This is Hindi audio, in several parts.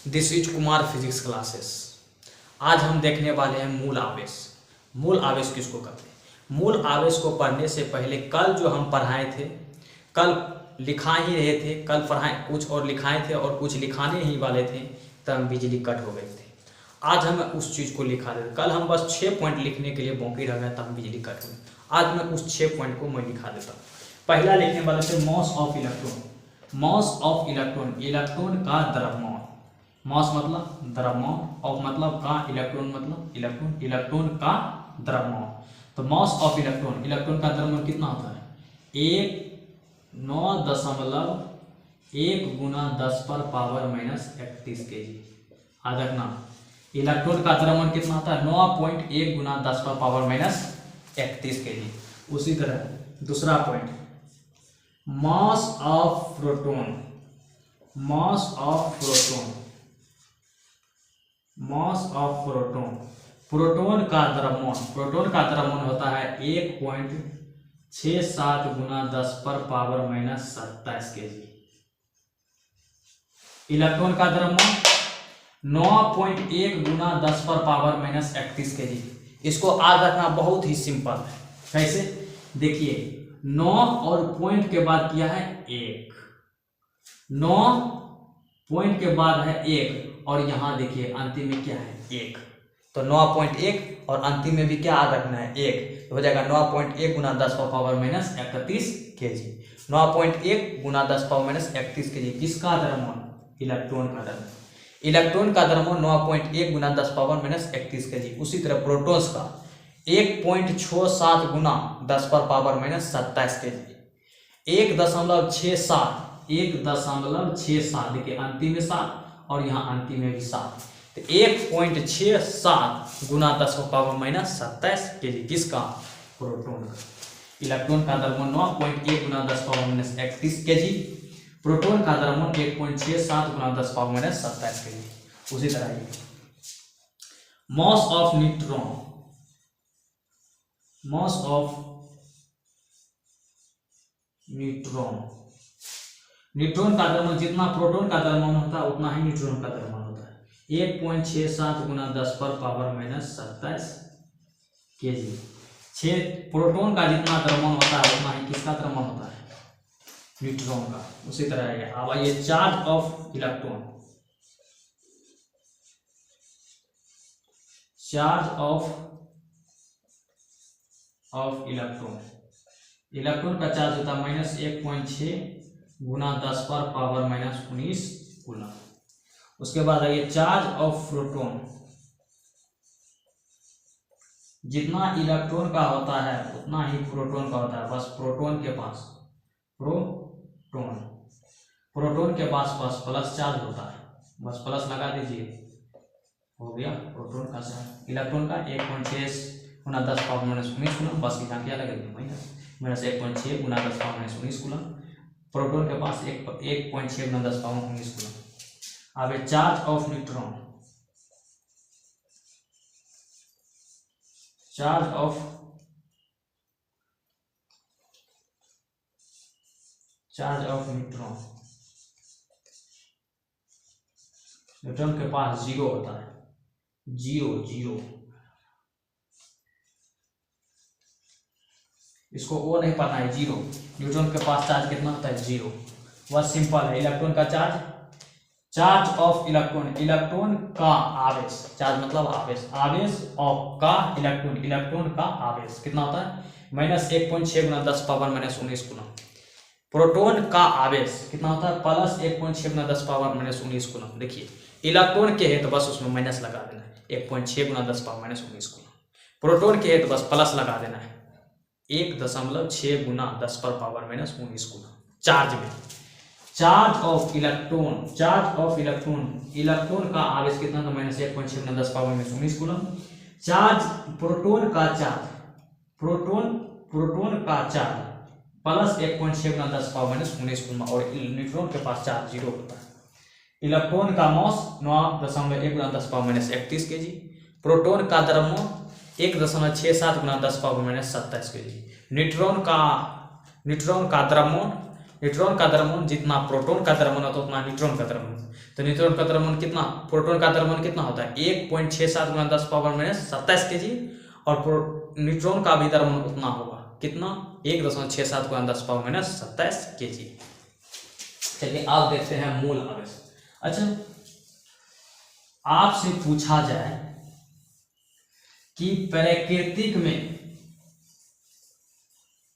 This is Kumar physics classes. आज हम देखने वाले हैं मूल आवेश। मूल आवेश किसको कहते हैं? मूल आवेश को पढ़ने से पहले कल जो हम पढ़ाए थे, कल लिखा ही रहे थे, कल पढ़ाए कुछ और लिखाए थे और कुछ लिखाने ही वाले थे, तब बिजली कट हो गई थी। आज हम उस चीज़ को लिखा देते। कल हम बस 6 पॉइंट लिखने के लिए बाकी रह गए, तब बिजली कट हुई। आज मैं उस 6 पॉइंट को मैं लिखा देता हूँ। पहला लिखने वाले थे mass of electron. Mass of electron, electron का द्रव्यमान। मॉस मतलब द्रव्यमान, ऑफ मतलब का, इलेक्ट्रॉन मतलब इलेक्ट्रॉन, इलेक्ट्रॉन का द्रव्यमान। तो मॉस ऑफ इलेक्ट्रॉन, इलेक्ट्रॉन का द्रव्यमान कितना होता है? 9.1 गुना 10 पर पावर -31 kg। याद रखना, इलेक्ट्रॉन का द्रव्यमान कितना होता है? 9.1 गुना 10 पर पावर -31 kg। उसी तरह दूसरा point, mass of proton. Mass of proton, mass of proton, proton का द्रव्यमान। प्रोटॉन का द्रव्यमान होता है 1.67 गुना 10 पर पावर -27 kg। इलेक्ट्रॉन का द्रव्यमान 9.1 गुना 10 पर पावर -31 kg। इसको याद रखना बहुत ही सिंपल है। कैसे? देखिए, 9 और पॉइंट के बाद किया है 1, 9 पॉइंट के बाद है 1 और यहाँ देखिए अंतिम में क्या है? 1। तो 9.1 और अंतिम में भी क्या याद रखना है? 1। तो हो जाएगा 9.1 गुना 10 पर पावर -31 kg। 9.1 गुना 10 पावर -31 kg किसका द्रव्यमान? इलेक्ट्रॉन का द्रव्यमान। इलेक्ट्रॉन का द्रव्यमान 9.1 गुना 10 पावर -31 kg। उसी तरह प्रोटॉन्स का 1.67 गुना 10 पर पावर -27 kg। 1.67 देखिए अंतिम में 7 और यहाँ अंतिम में भी 7। तो 1.67 गुना 10 पर पावर -27 kg किसका? प्रोटॉन का। इलेक्ट्रॉन का द्रव्यमान 9.1 गुना 10 पावर -31 kg। प्रोटॉन का द्रव्यमान 1.67 गुना 10 पावर -27 kg। उसी तरह mass of neutron. Mass of neutron, neutron का द्रव्यमान जितना प्रोटॉन का द्रव्यमान होता है उतना ही न्यूट्रॉन का द्रव्यमान होता है। 1.67 गुना 10 पर पावर -27 kg। प्रोटॉन का जितना द्रव्यमान होता है उतना ही किसका द्रव्यमान होता है? न्यूट्रॉन का। उसी तरह है। अब आइए charge of electron. Charge of electron, electron का चार्ज होता है -1.6 गुना 10 पर पावर -19 कूलम। उसके बाद आइए चार्ज ऑफ प्रोटॉन। जितना इलेक्ट्रॉन का होता है उतना ही प्रोटॉन का होता है। बस प्रोटॉन के पास प्रोटॉन के पास प्लस चार्ज होता है। बस प्लस लगा दीजिए, हो गया प्रोटॉन का चार्ज। इलेक्ट्रॉन का 1.6 गुना 10 पावर -19 कूलम। बस यहाँ क्या लगेगा? -1.6 गुना 10 पावर -19 कूलम। प्रोटॉन के पास 1.6 गुना 10 पावर 19 कूलम। अब charge of neutron. Charge of neutron, neutron के पास 0 होता है। 0। इसको वो नहीं पढ़ना है, 0। न्यूट्रॉन के पास चार्ज कितना होता है? 0। वह सिंपल है। इलेक्ट्रॉन का charge, charge of electron, electron का आवेश। चार्ज मतलब आवेश, आवेश ऑफ का इलेक्ट्रॉन, इलेक्ट्रॉन का आवेश कितना होता है? -1.6 गुना 10 पावर -19 कूलम। प्रोटॉन का आवेश कितना होता है? +1.6 गुना 10 पावर -19 कूलम। देखिए इलेक्ट्रॉन के है तो बस उसमें माइनस लगा देना है, 1.6 गुना 10 पावर -19 कूलम। प्रोटॉन के है तो बस प्लस लगा देना है, 1.6 गुना 10 पर पावर -19 कूलम। चार्ज में charge of electron, charge of electron, electron का आवेश कितना था? -1.6 गुना 10 पावर -19 कूलम। चार्ज प्रोटॉन का चार्ज, प्रोटॉन का चार्ज +1.6 गुना 10 पावर -19 कूलम। और न्यूट्रॉन के पास चार्ज 0 होता है। इलेक्ट्रॉन का मॉस 9.1 गुना 10 पावर -31 kg। प्रोटॉन का द्रव्यमान 1.67 गुना 10 पावर -27 kg। न्यूट्रॉन का द्रव्यमान न्यूट्रॉन का द्रव्यमान जितना प्रोटॉन का द्रव्यमान होता है उतना न्यूट्रॉन का द्रव्यमान। तो न्यूट्रॉन का द्रव्यमान कितना, प्रोटॉन का द्रव्यमान कितना होता है 1.67 × 10⁻⁻27 kg, और न्यूट्रॉन का भी द्रव्यमान उतना होगा कितना 1.67 × 10⁻⁻27 kg। चलिए आप देखते हैं मूल आवेश। अच्छा, आपसे पूछा जाए कि प्राकृतिक में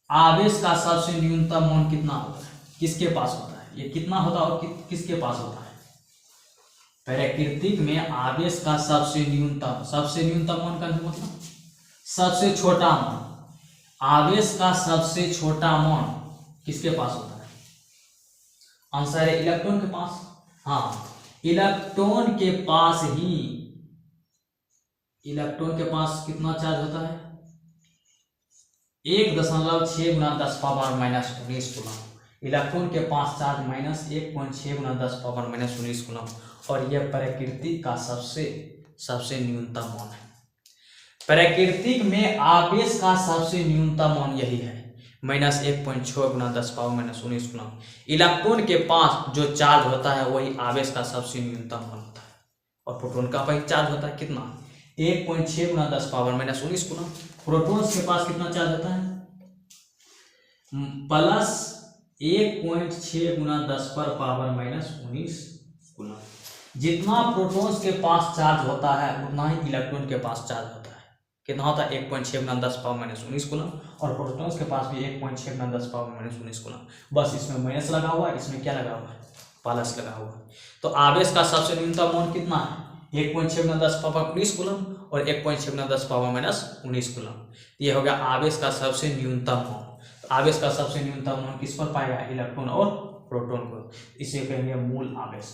आवेश का सबसे न्यूनतम मान कितना होता है, किसके पास होता है, ये कितना होता है और किसके पास होता है। प्राकृतिक में आवेश का सबसे न्यूनतम मान का मतलब सबसे छोटा मान, आवेश का सबसे छोटा मान किसके पास होता है, आंसर है इलेक्ट्रॉन के पास। हाँ, इलेक्ट्रॉन के पास ही, इलेक्ट्रॉन के पास कितना चार्ज होता है 1.6 × 10⁻⁻19 कूलम। इलेक्ट्रॉन के पास चार्ज -1.6 × 10⁻⁻19 कूलम, और यह प्रकृति का सबसे न्यूनतम मान है। प्राकृतिक में आवेश का सबसे न्यूनतम मान यही है -1.6 × 10⁻⁻19 कूलम। इलेक्ट्रॉन के पास जो चार्ज होता है वही आवेश का सबसे न्यूनतम मान होता है, और प्रोटॉन का पास चार्ज होता है कितना 1.6 × 10⁻⁻19 कूलम। प्रोटॉन्स के पास कितना चार्ज होता है +1.6 × 10⁻⁻19 कूलम। जितना प्रोटॉन्स के पास चार्ज होता है उतना ही इलेक्ट्रॉन के पास चार्ज होता है, कितना होता है 1.6 × 10⁻⁻19 कूलम, और प्रोटॉन्स के पास भी 1.6 × 10⁻⁻19 कूलम। बस इसमें माइनस लगा हुआ है, इसमें क्या लगा हुआ है प्लस लगा हुआ है। तो आवेश का सबसे न्यूनतम मान कितना है 1.6 × 10⁻�19 कूलम और 1.6 × 10⁻⁻19 कूलम। ये हो गया आवेश का सबसे न्यूनतम मान। तो आवेश का सबसे न्यूनतम मान किस पर पाएगा, इलेक्ट्रॉन और प्रोटॉन को। इसे कहेंगे मूल आवेश।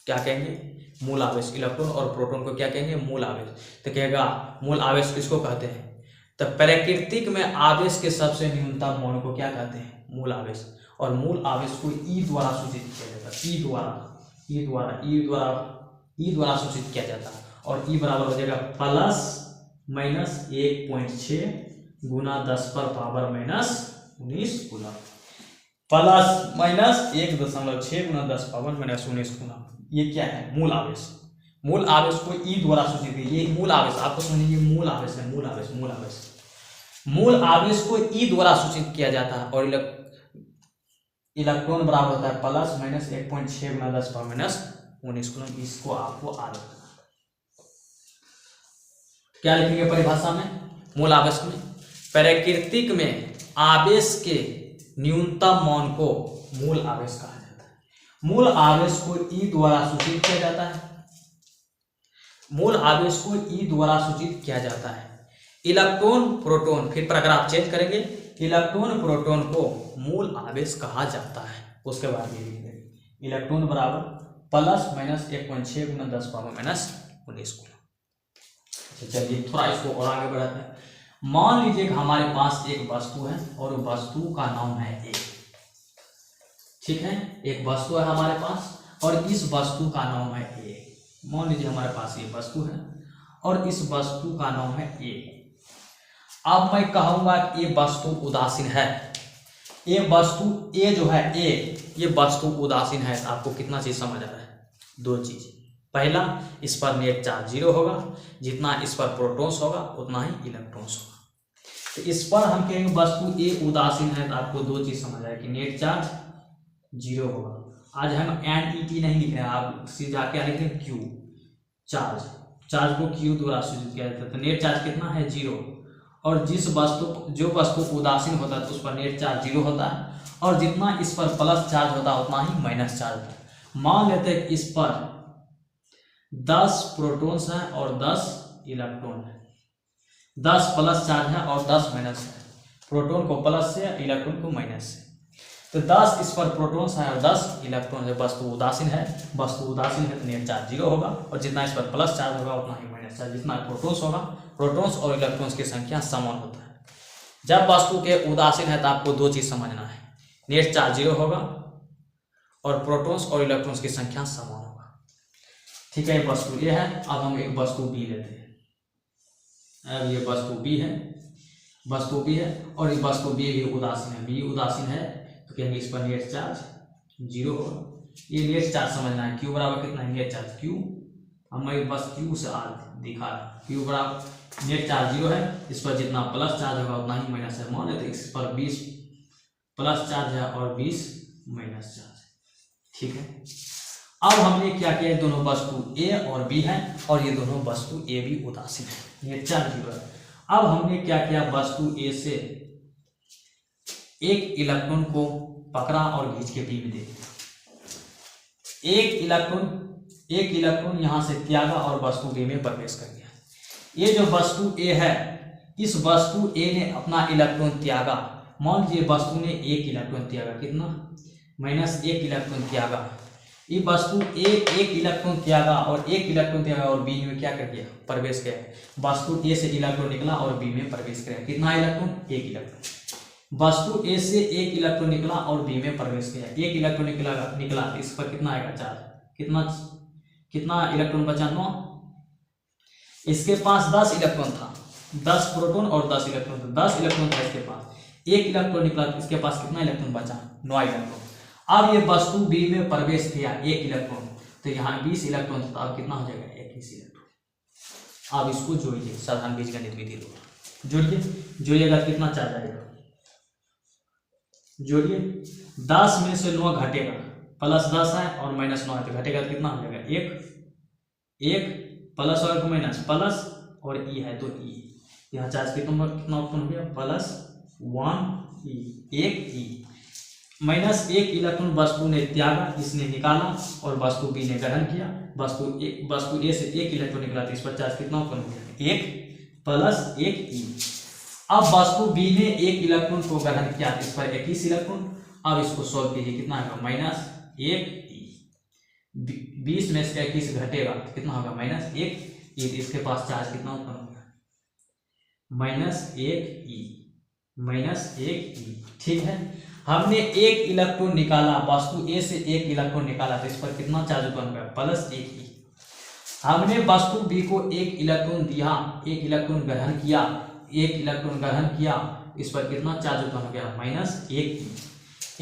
क्या कहेंगे, मूल आवेश। इलेक्ट्रॉन और प्रोटॉन को क्या कहेंगे, मूल आवेश। तो कहेगा मूल आवेश किसको कहते हैं, तो प्राकृतिक में आवेश के सबसे न्यूनतम मान को क्या कहते हैं, मूल आवेश। और मूल आवेश को ई द्वारा सूचित किया जाता है, ई द्वारा सूचित किया जाता है। और ई बराबर हो जाएगा ±1.6 × 10⁻⁻19 कूलम, ±1.6 × 10⁻⁻19 कूलम। ये क्या है, मूल आवेश। मूल आवेश को ई द्वारा सूचित किया, ये मूल आवेश आपको समझिए, मूल आवेश है, मूल आवेश। मूल आवेश को ई द्वारा सूचित किया जाता है, और इलेक्ट्रॉन बराबर होता है ±1.6 × 10⁻⁻19 कूलम। इसको आपको आदत करना। क्या लिखेंगे परिभाषा में, मूल आवेश में प्राकृतिक में आवेश के न्यूनतम मान को मूल आवेश कहा जाता है। मूल आवेश को ई द्वारा सूचित किया जाता है, मूल आवेश को ई द्वारा सूचित किया जाता है। इलेक्ट्रॉन प्रोटॉन, फिर पैराग्राफ चेंज करेंगे, इलेक्ट्रॉन प्रोटॉन को मूल आवेश कहा जाता है। उसके बाद ये लिखेंगे इलेक्ट्रॉन बराबर ±1.6 × 10⁻⁻19 कूलम। चलिए थोड़ा इसको और आगे बढ़ाते हैं। मान लीजिए कि हमारे पास एक वस्तु है और वस्तु का नाम है ए। ठीक है, एक वस्तु है हमारे पास और इस वस्तु का नाम है ए। मान लीजिए हमारे पास ये वस्तु है और इस वस्तु का नाम है ए। अब मैं कहूंगा कि ये वस्तु उदासीन है, ये वस्तु ए जो है ए, ये वस्तु उदासीन है। तो आपको कितना चीज समझ आ रहा है, दो चीज। पहला, इस पर नेट चार्ज 0 होगा, जितना इस पर प्रोटॉन्स होगा उतना ही इलेक्ट्रॉन्स होगा। तो इस पर हम कहेंगे वस्तु ए उदासीन है, तो आपको दो चीज समझ आए कि नेट चार्ज 0 होगा। आज हम NET नहीं लिख रहे हैं, आप सीधा क्या लिखते हैं क्यू, चार्ज को क्यू द्वारा सूचित किया जाता है। तो नेट चार्ज कितना है 0, और जो वस्तु उदासीन होता है तो उस पर नेट चार्ज 0 होता है, और जितना इस पर प्लस चार्ज होता है उतना ही माइनस चार्ज होता है। मान लेते हैं इस पर 10 प्रोटॉन्स है और 10 इलेक्ट्रॉन है, 10 प्लस चार्ज है और 10 माइनस है, प्रोटॉन को प्लस से इलेक्ट्रॉन को माइनस से। तो 10 इस पर प्रोटॉन्स है और 10 इलेक्ट्रॉन है। वस्तु उदासीन है तो नेट चार्ज 0 होगा, और जितना इस पर प्लस चार्ज होगा उतना ही माइनस चार्ज। जितना प्रोटॉन्स होगा, प्रोटॉन्स और इलेक्ट्रॉन्स की संख्या समान होता है। जब वस्तु के उदासीन है तो आपको दो चीज समझना है, नेट चार्ज 0 होगा और प्रोटॉन्स और इलेक्ट्रॉन्स की संख्या समान होगा। ठीक है, वस्तु ये है। अब हम एक वस्तु बी लेते हैं। अब ये वस्तु बी है और ये वस्तु बी भी उदासीन है, बी उदासीन है। तो कहेंगे इस पर नेट चार्ज 0 होगा। ये नेट चार्ज समझना है, क्यू बराबर कितना है नेट चार्ज क्यू, हमें बस क्यू से आर दिखा रहा, क्यू बराबर नेट चार्ज 0 है, इस पर जितना प्लस चार्ज होगा उतना ही माइनस है। मान लेते इस पर 20 प्लस चार्ज है और 20 माइनस चार्ज है, ठीक है। अब हमने क्या किया, दोनों वस्तु ए और बी है और ये दोनों वस्तु ए बी उदासीन है, नेट चार्ज 0 है। अब हमने क्या किया, वस्तु ए से एक इलेक्ट्रॉन को पकड़ा और खींच के बी में दे दिया। एक इलेक्ट्रॉन यहां से त्यागा और वस्तु बी में प्रवेश कर गया। ये जो वस्तु ए है, इस वस्तु ए ने अपना इलेक्ट्रॉन त्यागा, मान लीजिए वस्तु ने एक इलेक्ट्रॉन त्यागा, कितना -1 इलेक्ट्रॉन त्यागा। ये वस्तु ए एक इलेक्ट्रॉन त्यागा और एक इलेक्ट्रॉन त्यागा और बी में क्या कर दिया, प्रवेश किया। वस्तु ए से इलेक्ट्रॉन निकला और बी में प्रवेश किया, कितना इलेक्ट्रॉन, एक इलेक्ट्रॉन। वस्तु ए से एक इलेक्ट्रॉन निकला और बी में प्रवेश किया, एक इलेक्ट्रॉन निकला तो इस पर कितना आएगा चार्ज, कितना इलेक्ट्रॉन बचा, 9। इसके पास 10 इलेक्ट्रॉन था, 10 प्रोटॉन और 10 इलेक्ट्रॉन था, 10 इलेक्ट्रॉन था इसके पास, एक इलेक्ट्रॉन निकला तो इसके पास कितना इलेक्ट्रॉन बचा, 9 इलेक्ट्रॉन। अब ये वस्तु बी में प्रवेश किया एक इलेक्ट्रॉन, तो यहाँ 20 इलेक्ट्रॉन था, अब कितना हो जाएगा, 21 इलेक्ट्रॉन। अब इसको जोड़िए, साधारण बीजगणित विधि जोड़िए, जोड़िएगा कितना चार्ज आएगा, जोड़िए 10 में से 9 घटेगा, +10 है और -9 है, तो घटेगा तो कितना हो जाएगा, 1 प्लस और माइनस प्लस और ई है तो ई, यहाँ चार्ज कितना उत्पन्न हो गया, +1 ई, 1 ई। -1 इलेक्ट्रॉन वस्तु ने त्यागा, इसने निकाला और वस्तु बी ने ग्रहण किया, वस्तु ए से एक इलेक्ट्रॉन निकला तो इस पर चार्ज कितना उत्पन्न हो गया, 1 + 1 ई। अब वस्तु बी ने एक इलेक्ट्रॉन को ग्रहण किया, इस पर 21 इलेक्ट्रॉन। अब इसको सोल्व कीजिए, कितना आएगा, -1 ई। 20 में से 21 घटेगा तो कितना होगा, -1 ई। इसके पास चार्ज कितना उत्पन्न होगा, -1 ई, ठीक है। हमने एक इलेक्ट्रॉन निकाला, वस्तु ए से एक इलेक्ट्रॉन निकाला तो इस पर कितना चार्ज उत्पन्न होगा, +1 ई। हमने वस्तु बी को एक इलेक्ट्रॉन दिया, एक इलेक्ट्रॉन ग्रहण किया, एक इलेक्ट्रॉन ग्रहण किया, इस पर कितना चार्ज उत्पन्न हो गया, -1 ई।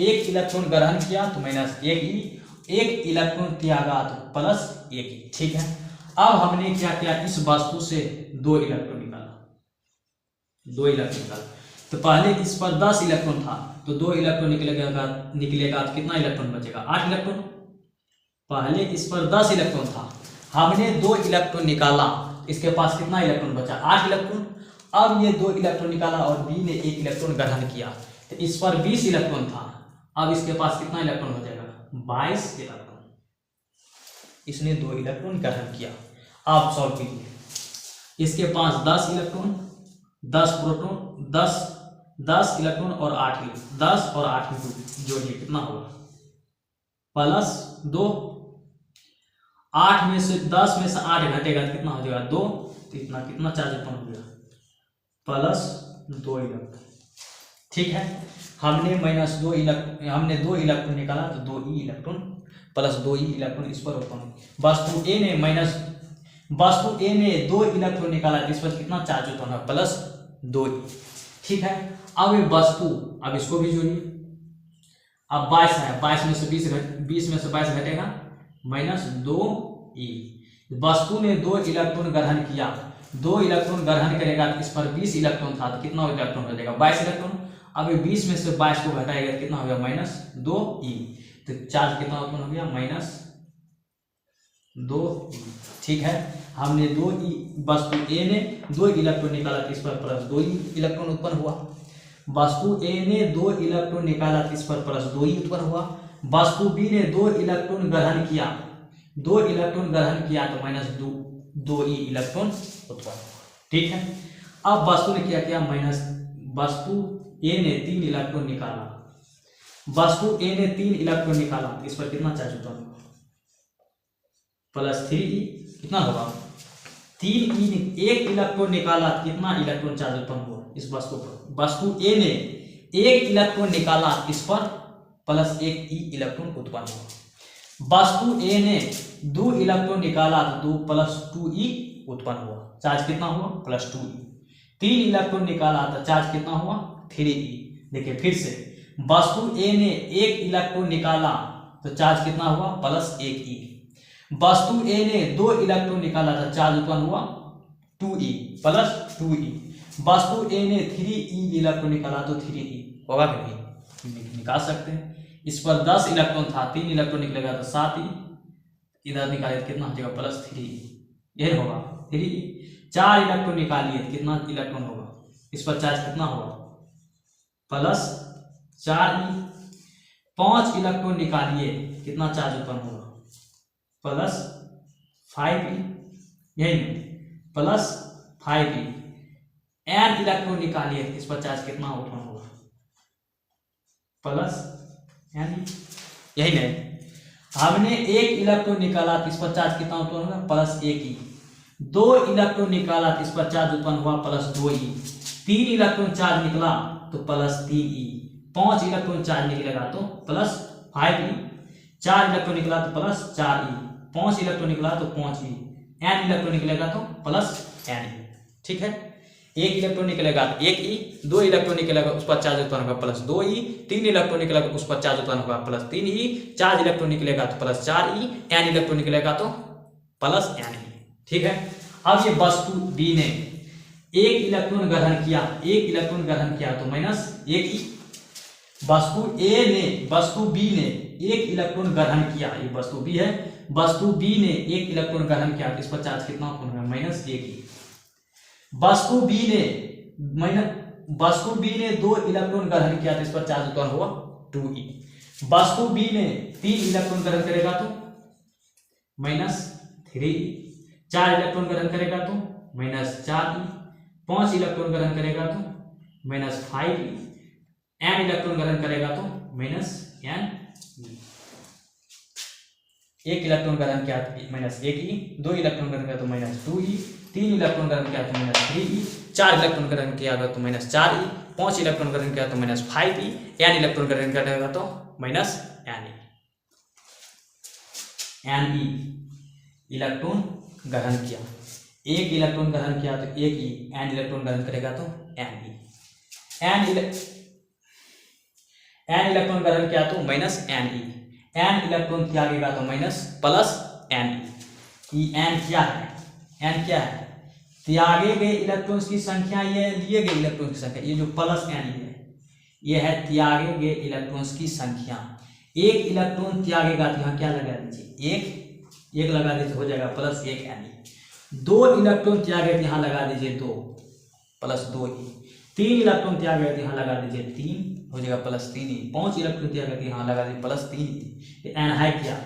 एक इलेक्ट्रॉन ग्रहण किया तो -1 ई, एक इलेक्ट्रॉन त्यागा तो +1 ई, ठीक है। अब हमने क्या किया, इस वस्तु से 2 इलेक्ट्रॉन निकाला, 2 इलेक्ट्रॉन निकाला। तो पहले इस पर 10 इलेक्ट्रॉन था, तो 2 इलेक्ट्रॉन निकलेगा तो कितना इलेक्ट्रॉन बचेगा, 8 इलेक्ट्रॉन। पहले इस पर 10 इलेक्ट्रॉन था, हमने 2 इलेक्ट्रॉन निकाला, इसके पास कितना इलेक्ट्रॉन बचा, 8 इलेक्ट्रॉन। अब ये 2 इलेक्ट्रॉन निकाला और बी ने एक इलेक्ट्रॉन ग्रहण किया, तो इस पर 20 इलेक्ट्रॉन था, अब इसके पास कितना इलेक्ट्रॉन हो जाएगा, 22 इलेक्ट्रॉन। इसने 2 इलेक्ट्रॉन ग्रहण किया। आप सॉल्व कीजिए, इसके पास 10 इलेक्ट्रॉन, 10 प्रोटॉन, 10 इलेक्ट्रॉन और 8 इलेक्ट्रॉन, 10 और 8 में जोड़िए कितना होगा, +2। 8 में से 10 में से 8 घटेगा तो कितना हो जाएगा, 2। तो इतना कितना चार्ज उत्पन्न हो गया, +2 इलेक्ट्रॉन, ठीक है। हमने हमने 2 इलेक्ट्रॉन निकाला तो 2 ई इलेक्ट्रॉन, +2 ई इलेक्ट्रॉन इस पर उत्पन्न। वस्तु ए ने 2 इलेक्ट्रॉन निकाला, इस पर कितना चार्ज उत्पन्न है, +2 ई, ठीक है। अब ये वस्तु, अब इसको भी जोड़िए, अब 22 है, 22 में से 20 में से 22 घटेगा, -2 ई। वस्तु ने 2 इलेक्ट्रॉन ग्रहण किया, 2 इलेक्ट्रॉन ग्रहण करेगा तो इस पर 20 इलेक्ट्रॉन था, तो कितना इलेक्ट्रॉन हो जाएगा, 22 इलेक्ट्रॉन। अब 20 में से 22 को घटाएगा तो कितना हो गया, -2 ई। तो चार्ज कितना उत्पन्न हो गया, -2 ई, ठीक है। हमने 2 ई, वस्तु ए ने 2 इलेक्ट्रॉन निकाला तो इस पर +2 ई इलेक्ट्रॉन उत्पन्न हुआ। वस्तु ए ने 2 इलेक्ट्रॉन निकाला तो इस पर +2 ई उत्पन्न हुआ। वस्तु बी ने 2 इलेक्ट्रॉन ग्रहण किया, 2 इलेक्ट्रॉन ग्रहण किया तो -2 ई इलेक्ट्रॉन उत्पन्न हुआ, ठीक है। अब वस्तु ने क्या किया, वस्तु ए ने 3 इलेक्ट्रॉन निकाला, वस्तु ए ने 3 इलेक्ट्रॉन निकाला तो इस पर कितना चार्ज उत्पन्न हुआ, +3 ई। कितना होगा, 3 ई। एक इलेक्ट्रॉन निकाला, कितना इलेक्ट्रॉन चार्ज उत्पन्न हुआ इस वस्तु पर। वस्तु ए ने 1 इलेक्ट्रॉन निकाला, इस पर +1 ई इलेक्ट्रॉन उत्पन्न हुआ। वस्तु ए ने 2 इलेक्ट्रॉन निकाला तो 2 +2 ई उत्पन्न हुआ, चार्ज कितना हुआ, +2 ई। 3 इलेक्ट्रॉन निकाला तो चार्ज कितना हुआ, 3 ई। देखिए फिर से, वस्तु ए ने एक इलेक्ट्रॉन निकाला तो चार्ज कितना हुआ +1e। वस्तु ए ने 2 इलेक्ट्रॉन निकाला तो चार्ज उत्पन्न हुआ 2e +2e। वस्तु ए ने 3e इलेक्ट्रॉन निकाला तो 3e होगा कि नहीं, निकाल सकते हैं। इस पर 10 इलेक्ट्रॉन था, 3 इलेक्ट्रॉन निकलेगा तो 7e, इधर निकाले तो कितना हो जाएगा +3e, यही होगा 3e। 4 इलेक्ट्रॉन निकालिए कितना इलेक्ट्रॉन होगा, इस पर चार्ज कितना होगा +4e। 5 इलेक्ट्रॉन निकालिए कितना चार्ज उत्पन्न होगा +5e, यही +5e। n इलेक्ट्रॉन निकालिए इस पर चार्ज कितना उत्पन्न होगा +n, यही नहीं। हमने 1 इलेक्ट्रॉन निकाला तो इस पर चार्ज कितना उत्पन्न होगा +1e। 2 इलेक्ट्रॉन निकाला तो इस पर चार्ज उत्पन्न हुआ +2e। 3 इलेक्ट्रॉन चार्ज निकला तो +3e। 5 इलेक्ट्रॉन चार्ज निकलेगा तो +5e। 4 इलेक्ट्रॉन निकला तो +4e। 5 इलेक्ट्रॉन निकला तो 5e। n इलेक्ट्रॉन निकलेगा तो +ne। ठीक है, 1 इलेक्ट्रॉन निकलेगा तो 1e। 2 इलेक्ट्रॉन निकलेगा उस पर चार्ज उत्पन्न होगा +2e। 3 इलेक्ट्रॉन निकलेगा उस पर चार्ज उत्पन्न होगा +3e। 4 इलेक्ट्रॉन निकलेगा तो +4e। n इलेक्ट्रॉन निकलेगा तो +ne। ठीक है, अब ये वस्तु बी ने 1 इलेक्ट्रॉन ग्रहण किया, 1 इलेक्ट्रॉन ग्रहण किया तो -1e। वस्तु बी ने 1 इलेक्ट्रॉन ग्रहण किया, ये वस्तु बी है। वस्तु बी ने 1 इलेक्ट्रॉन ग्रहण किया तो इस पर चार्ज कितना उत्पन्न होगा -1e। वस्तु बी ने 2 इलेक्ट्रॉन ग्रहण किया तो इस पर चार्ज उत्पन्न हुआ 2e। वस्तु बी ने 3 इलेक्ट्रॉन ग्रहण करेगा तो -3e। 4 इलेक्ट्रॉन ग्रहण करेगा तो -4e। 5 इलेक्ट्रॉन ग्रहण करेगा तो -5e। n इलेक्ट्रॉन ग्रहण करेगा तो -ne। 1 इलेक्ट्रॉन ग्रहण किया तो -1e। 2 इलेक्ट्रॉन ग्रहण किया तो -2e। 3 इलेक्ट्रॉन ग्रहण किया तो -3e। 4 इलेक्ट्रॉन ग्रहण किया तो -4e। 5 इलेक्ट्रॉन ग्रहण किया तो -5e। n इलेक्ट्रॉन ग्रहण करेगा तो -ne। ne इलेक्ट्रॉन ग्रहण किया, 1 इलेक्ट्रॉन ग्रहण किया तो 1e। n इलेक्ट्रॉन ग्रहण करेगा तो ne। n इलेक्ट्रॉन ग्रहण किया तो -ne। n इलेक्ट्रॉन त्यागेगा तो +ne। n क्या है, n क्या है, त्यागे गए इलेक्ट्रॉन्स की संख्या, ये लिए गए इलेक्ट्रॉन की संख्या, ये जो +ne है ये है त्यागे गए इलेक्ट्रॉन्स की संख्या। 1 इलेक्ट्रॉन त्यागेगा तो यहाँ क्या लगा दीजिए, 1 लगा दीजिए, हो जाएगा +1ne। 2 इलेक्ट्रॉन त्यागे तो यहाँ लगा दीजिए 2 +2e। 3 इलेक्ट्रॉन त्यागे तो यहाँ लगा दीजिए 3, हो जाएगा +3e। 5 इलेक्ट्रॉन त्यागे तो यहाँ लगा दीजिए +3e। ये n है क्या,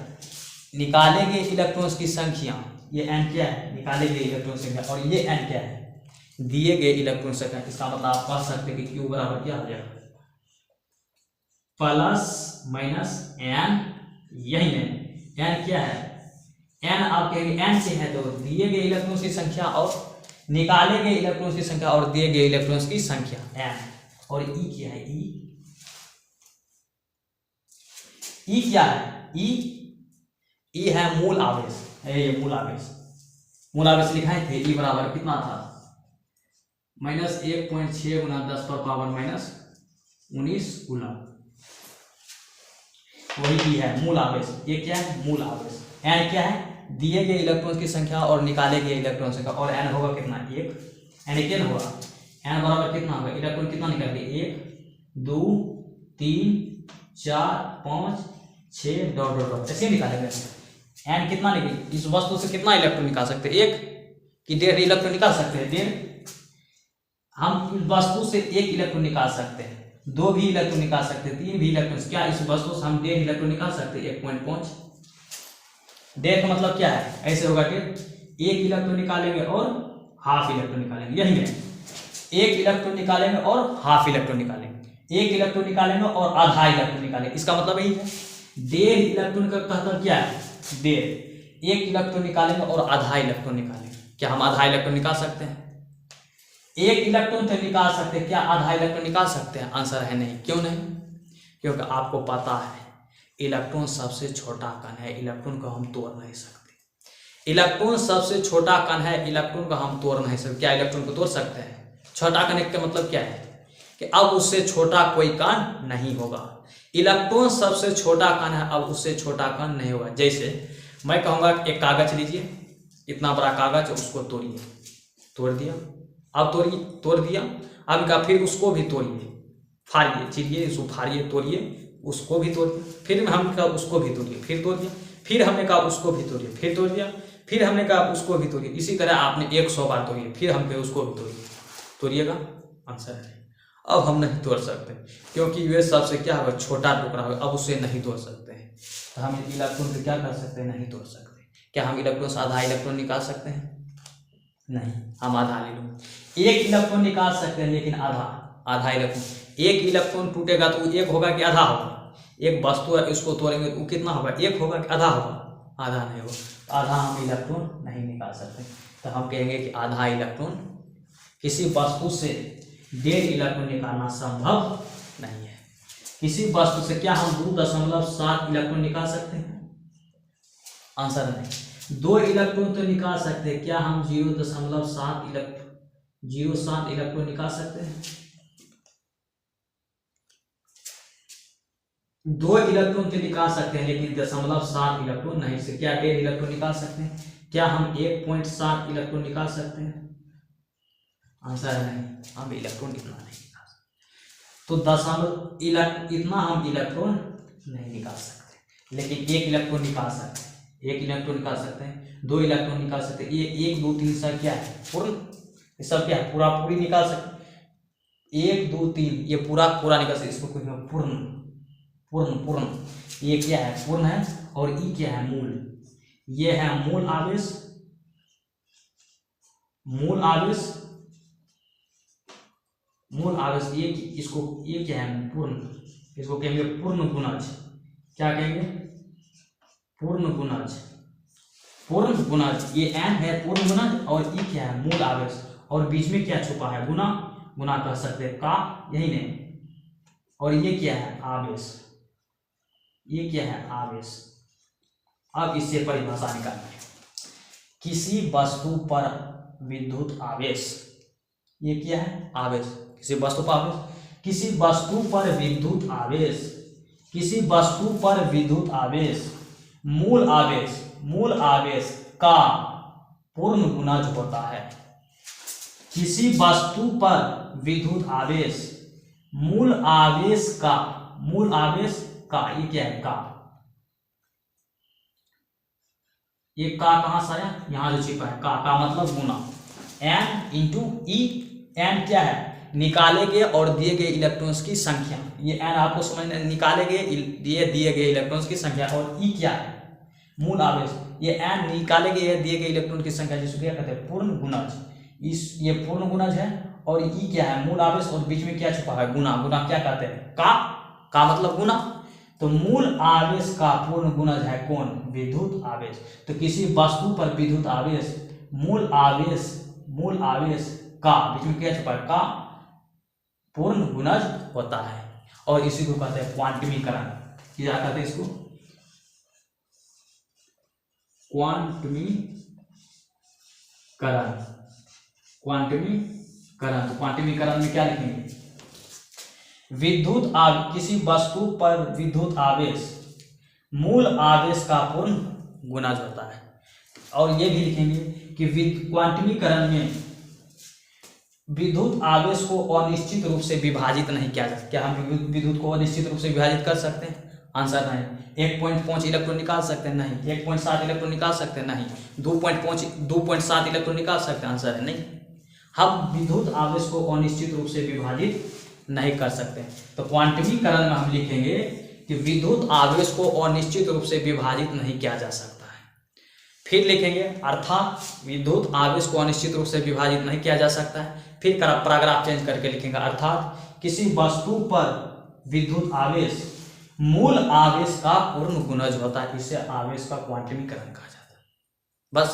निकाले गए इलेक्ट्रॉन्स की संख्या, ये n क्या है, निकाले गए इलेक्ट्रॉन संख्या, और ये n क्या है, दिए गए इलेक्ट्रॉन संख्या। इसका मतलब आप कह सकते हैं कि Q बराबर क्या हो जाएगा ±n, यही है। n क्या है, n आप कहेंगे n से है तो दिए गए इलेक्ट्रॉन्स की संख्या और निकाले गए इलेक्ट्रॉन्स की संख्या और दिए गए इलेक्ट्रॉन्स की संख्या n। और e क्या है, e क्या है, e है मूल आवेश, ये मूल आवेश, मूल आवेश लिखाए थे। e बराबर कितना था -1.6 × 10⁻⁻19 कूलम, वही e है मूल आवेश। ये क्या है, मूल आवेश। n क्या है, दिए गए इलेक्ट्रॉन्स की संख्या और निकाले गए इलेक्ट्रॉन संख्या, और n होगा कितना, 1। n क्या होगा, n बराबर कितना होगा, इलेक्ट्रॉन कितना निकल गए, 1 2 3 4 5 6 डॉट ऐसे निकालेंगे। n कितना निकले, इस वस्तु से कितना इलेक्ट्रॉन निकाल सकते हैं, 1 कि 1.5 इलेक्ट्रॉन निकाल सकते हैं, 1.5। हम इस वस्तु से 1 इलेक्ट्रॉन निकाल सकते हैं, 2 भी इलेक्ट्रॉन निकाल सकते हैं, 3 भी इलेक्ट्रॉन। क्या इस वस्तु से हम 1.5 इलेक्ट्रॉन निकाल सकते हैं, 1.5। 1.5 का मतलब क्या है, ऐसे होगा कि 1 इलेक्ट्रॉन निकालेंगे और हाफ इलेक्ट्रॉन निकालेंगे, यही है। 1 इलेक्ट्रॉन निकालेंगे और हाफ इलेक्ट्रॉन निकालेंगे, 1 इलेक्ट्रॉन निकालेंगे और आधा इलेक्ट्रॉन निकालेंगे। इसका मतलब यही है। 1.5 इलेक्ट्रॉन का मतलब क्या है, 1.5। 1 इलेक्ट्रॉन निकालेंगे और आधा इलेक्ट्रॉन निकालेंगे। क्या हम आधा इलेक्ट्रॉन निकाल सकते हैं, 1 इलेक्ट्रॉन तो निकाल सकते हैं, क्या आधा इलेक्ट्रॉन निकाल सकते हैं, आंसर है नहीं। क्यों नहीं, क्योंकि आपको पता है इलेक्ट्रॉन सबसे छोटा कण है, इलेक्ट्रॉन को हम तोड़ नहीं सकते। इलेक्ट्रॉन सबसे छोटा कण है, इलेक्ट्रॉन को हम तोड़ नहीं सकते। क्या इलेक्ट्रॉन को तोड़ सकते हैं, छोटा कण का मतलब क्या है, कि अब उससे छोटा कोई कण नहीं होगा। इलेक्ट्रॉन सबसे छोटा कण है, अब उससे छोटा कण नहीं होगा। जैसे मैं कहूँगा एक कागज लीजिए, इतना बड़ा कागज, उसको तोड़िए, तोड़ दिया, अब तोड़िए, तोड़ दिया, अब का फिर उसको भी तोड़िए, फाड़िए, चीरिए, उसको फाड़िए, तोड़िए, उसको भी तोड़ दिया, फिर हमने कहा उसको भी तोड़िए, फिर तोड़ दिया, फिर हमने कहा उसको भी तोड़िए, फिर तोड़ दिया, फिर हमने कहा उसको भी तोड़िए। इसी तरह आपने 100 बार तोड़िए, फिर हम कहे उसको भी तोड़िए, तोड़िएगा, आंसर है। अब हम नहीं तोड़ सकते क्योंकि ये सबसे क्या होगा, छोटा टुकड़ा होगा, अब उसे नहीं तोड़ सकते हैं। तो हम इलेक्ट्रॉन को क्या कर सकते हैं, नहीं तोड़ सकते। क्या हम इलेक्ट्रॉन से आधा इलेक्ट्रॉन निकाल सकते हैं, नहीं, हम आधा ले लो। एक इलेक्ट्रॉन निकाल सकते हैं लेकिन आधा इलेक्ट्रॉन, एक इलेक्ट्रॉन टूटेगा तो एक होगा कि आधा होगा, एक वस्तु है इसको तोड़ेंगे तो कितना होगा, एक होगा कि आधा होगा, आधा नहीं होगा, तो आधा हम इलेक्ट्रॉन नहीं निकाल सकते। तो हम कहेंगे कि आधा इलेक्ट्रॉन, किसी वस्तु से 1.5 इलेक्ट्रॉन निकालना संभव नहीं है। किसी वस्तु से क्या हम 2.7 इलेक्ट्रॉन निकाल सकते हैं, आंसर नहीं। 2 इलेक्ट्रॉन तो निकाल सकते हैं, क्या हम 0.7 इलेक्ट्रॉन निकाल सकते हैं, 2 इलेक्ट्रॉन तो निकाल सकते हैं लेकिन 0.7 इलेक्ट्रॉन नहीं से। क्या 1.5 इलेक्ट्रॉन निकाल सकते हैं, क्या हम 1.7 इलेक्ट्रॉन निकाल सकते हैं, आंसर है नहीं, हम इलेक्ट्रॉन इतना नहीं निकाल सकते। तो इतना हम इलेक्ट्रॉन नहीं निकाल सकते, लेकिन 1 इलेक्ट्रॉन निकाल सकते हैं, 1 इलेक्ट्रॉन निकाल सकते हैं, 2 इलेक्ट्रॉन निकाल सकते हैं। ये 1 2 3 सब क्या है, पूर्ण, ये सब क्या है, पूरा पूरी निकाल सकते हैं। 1 2 3 ये पूरा निकाल सकते, इसको कोई पूर्ण, पूर्ण पूर्ण, ये क्या है, पूर्ण है, और ई क्या है, मूल, ये है मूल आवेश, मूल आवेश, मूल आवेश, ये इसको, ये क्या है, पूर्ण, इसको कहेंगे पूर्ण गुणज। क्या कहेंगे, पूर्ण गुणज, पूर्ण गुणज, ये एन है पूर्ण गुणज, और ई क्या है, मूल आवेश, और बीच में क्या छुपा है, गुना, गुना कह सकते हैं, का, यही नहीं, और ये क्या है, आवेश, ये क्या है, आवेश। अब इससे परिभाषा निकालना है, किसी वस्तु पर विद्युत आवेश, ये क्या है, आवेश, किसी वस्तु पर आवेश, किसी वस्तु पर विद्युत आवेश, किसी वस्तु पर विद्युत आवेश मूल आवेश, मूल आवेश का पूर्ण गुणज होता है। किसी वस्तु पर विद्युत आवेश मूल आवेश का, मूल आवेश का, ये क्या है, का, ये का कहां से आया, यहां जो छिपा है, का मतलब गुना, एन इंटू ई, एन क्या है, निकाले गए और दिए गए इलेक्ट्रॉन्स की संख्या, ये एन आपको समझना, निकाले गए दिए गए इलेक्ट्रॉन्स की संख्या, और ई क्या है, मूल आवेश, ये एन निकाले गए दिए गए इलेक्ट्रॉन की संख्या, जिसको क्या कहते हैं, पूर्ण गुणज, इस ये पूर्ण गुणज है, और ई क्या है, मूल आवेश, और बीच में क्या छुपा है, गुना, गुना क्या कहते हैं, का मतलब गुना। तो मूल आवेश का पूर्ण गुणज है कौन, विद्युत आवेश। तो किसी वस्तु पर विद्युत आवेश मूल आवेश, मूल आवेश का, बीच में क्या छुपा है, का पूर्ण गुणज होता है, और इसी को कहते हैं क्वांटमीकरण। क्या कहते हैं इसको, क्वांटमीकरण, क्वांटमीकरण। तो क्वांटमीकरण में क्या लिखेंगे, विद्युत किसी वस्तु पर विद्युत आवेश मूल आवेश का पूर्ण गुणज होता है। और ये भी लिखेंगे कि क्वांटमीकरण में विद्युत आवेश को अनिश्चित रूप से विभाजित नहीं किया जा सकता। क्या हम विद्युत को अनिश्चित रूप से विभाजित कर सकते हैं, आंसर नहीं। 1.5 इलेक्ट्रॉन निकाल सकते हैं, नहीं। 1.7 इलेक्ट्रॉन निकाल सकते हैं, नहीं। 2.7 इलेक्ट्रॉन निकाल सकते हैं, आंसर है नहीं। हम विद्युत आवेश को अनिश्चित रूप से विभाजित नहीं कर सकते। तो क्वांटमीकरण में हम लिखेंगे कि विद्युत आवेश को अनिश्चित रूप से विभाजित नहीं किया जा सकता है। फिर लिखेंगे अर्थात विद्युत आवेश को अनिश्चित रूप से विभाजित नहीं किया जा सकता है। फिर पैराग्राफ चेंज करके लिखेंगे अर्थात किसी वस्तु पर विद्युत आवेश मूल आवेश का पूर्ण गुणज होता है, इसे आवेश का क्वांटमीकरण कहा जाता है। बस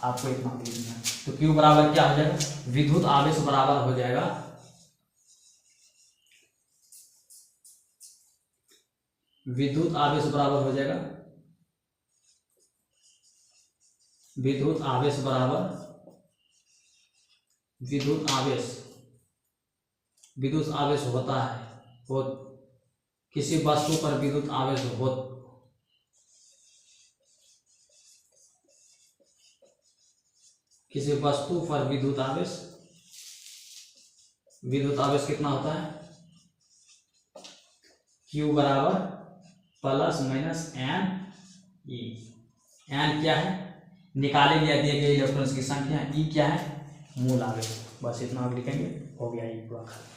आपको इतना लिखना है। तो Q बराबर क्या हो जाएगा, विद्युत आवेश बराबर हो जाएगा विद्युत आवेश बराबर हो जाएगा विद्युत आवेश बराबर विद्युत आवेश विद्युत आवेश होता है, वो किसी वस्तु पर विद्युत आवेश हो, किसी वस्तु पर विद्युत आवेश कितना होता है, Q बराबर plus minus N E. N क्या है, निकाले गया दिए गए इलेक्ट्रॉन्स की संख्या, ई क्या है, मूल आवेश। बस इतना आप लिखेंगे, हो गया ये पूरा खत्म।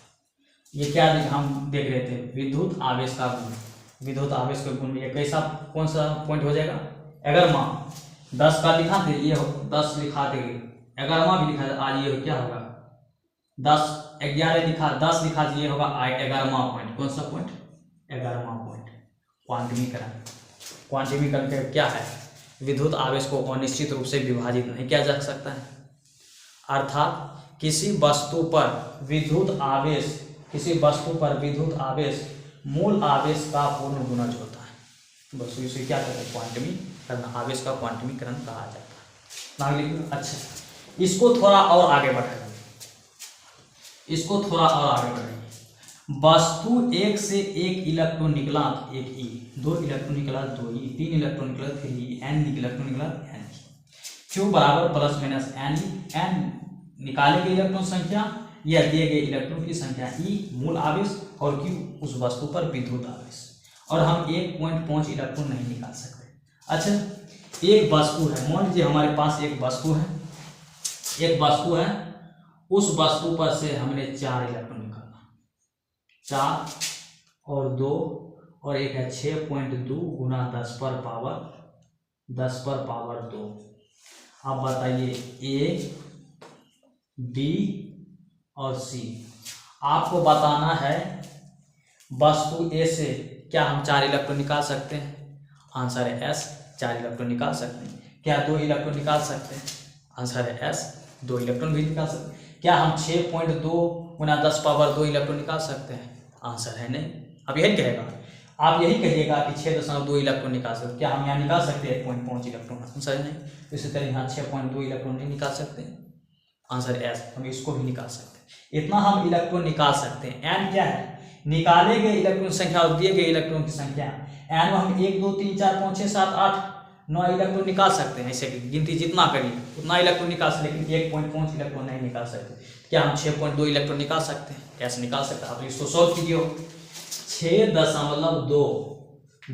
ये क्या हम देख रहे थे, विद्युत आवेश का गुण। विद्युत आवेश के गुण में ये कैसा, कौन सा पॉइंट हो जाएगा, एगरमा 10 का लिखा थे, ये 10 लिखा थे, एगरमा भी लिखा था, आज ये क्या होगा 10, 11 लिखा, 10 लिखा, ये होगा 11वां पॉइंट। कौन सा पॉइंट, 11वां पॉइंट, क्वांटमीकरण। क्वांटमीकरण का क्या है, विद्युत आवेश को अनिश्चित रूप से विभाजित नहीं किया जा सकता है, अर्थात किसी वस्तु पर विद्युत आवेश मूल आवेश का पूर्ण गुणज होता है। बस इसे क्या कहते हैं, क्वांटमीकरण, आवेश का क्वांटमीकरण कहा जाता है। अच्छा, इसको थोड़ा और आगे बढ़ाएंगे, वस्तु एक से एक इलेक्ट्रॉन निकला, एक ई, 2 इलेक्ट्रॉन निकला, 2 ई, 3 इलेक्ट्रॉन निकला, 3 ई, एन इलेक्ट्रॉन निकला, एन। क्यू बराबर plus minus N E, N निकाले गए इलेक्ट्रॉन संख्या या दिए गए इलेक्ट्रॉन की संख्या, ई मूल आवेश और क्यू उस वस्तु पर विद्युत आवेश। और हम 1.5 इलेक्ट्रॉन नहीं निकाल सकते। अच्छा, एक वस्तु है, मान लीजिए हमारे पास एक वस्तु है, उस वस्तु पर से हमने 4 इलेक्ट्रॉन निकालना, 4 और 2 और एक है 6.2 गुना 10 पर पावर 2। अब बताइए ए, बी और सी। आपको बताना है वस्तु ए से क्या हम 4 इलेक्ट्रॉन निकाल सकते हैं, आंसर है एस, 4 इलेक्ट्रॉन निकाल सकते हैं। क्या 2 इलेक्ट्रॉन निकाल सकते हैं, आंसर है एस, 2 इलेक्ट्रॉन भी निकाल सकते हैं। क्या हम 6.2 गुना 10 पावर 2 इलेक्ट्रॉन निकाल सकते हैं, आंसर है नहीं। अब यही कहेगा, आप यही कहिएगा कि 6.2 इलेक्ट्रॉन निकाल सकते, क्या हम यहाँ निकाल सकते हैं 1.5 इलेक्ट्रॉन, आंसर है नहीं। इसी तरह यहाँ 6.2 इलेक्ट्रॉन नहीं निकाल सकते, आंसर एस, हम इसको भी निकाल सकते हैं। इतना हम इलेक्ट्रॉन निकाल सकते हैं। एन क्या है, निकाले गए इलेक्ट्रॉन संख्या और दिए गए इलेक्ट्रॉन की संख्या। एन हम 1 2 3 4 5 6 7 8 9 इलेक्ट्रॉन निकाल सकते हैं, ऐसे गिनती जितना करिए उतना इलेक्ट्रॉन निकाल सकते, लेकिन 1.5 इलेक्ट्रॉन नहीं निकाल सकते। क्या हम 6.2 इलेक्ट्रॉन निकाल सकते हैं, कैसे निकाल सकते हैं, आप इसको सॉल्व कीजिए। 6.2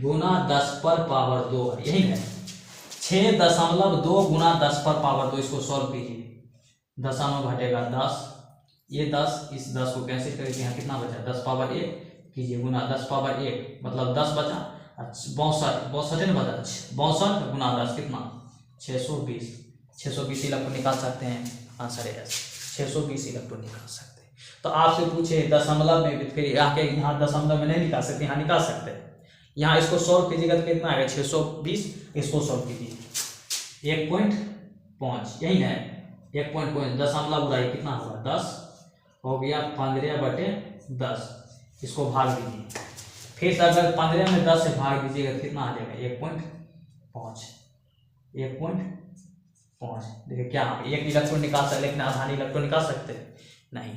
गुना 10 पर पावर 2, यही है 6.2 गुना 10 पर पावर 2, इसको सॉल्व कीजिए। दशमलव घटेगा 10, ये 10 इस 10 को कैंसिल करके यहाँ कितना बचा, 10 पावर 1 कीजिए गुना 10 पावर 1 मतलब 10 बचा, 62 है ना बचा, 62 गुना 10 कितना 620 इलेक्ट्रॉन निकाल सकते हैं, आंसर है 620 इलेक्ट्रॉन निकाल सकते हैं। तो आपसे पूछे दशमलव में, फिर आके यहाँ दशमलव में नहीं निकाल सकते, यहाँ निकाल सकते हैं। यहाँ इसको सॉल्व कीजिएगा तो कितना आएगा 620, इसको सॉल्व कीजिए 1.5, यही है 1.5, दशमलव बुराई कितना होगा 10 हो गया, 15/10, इसको भाग दीजिए। फिर अगर 15 में 10 से भाग दीजिएगा तो कितना आ जाएगा 1.5। देखिए क्या एक इलेक्ट्रॉन निकाल सकते लेकिन आधा इलेक्ट्रॉन निकाल सकते हैं नहीं,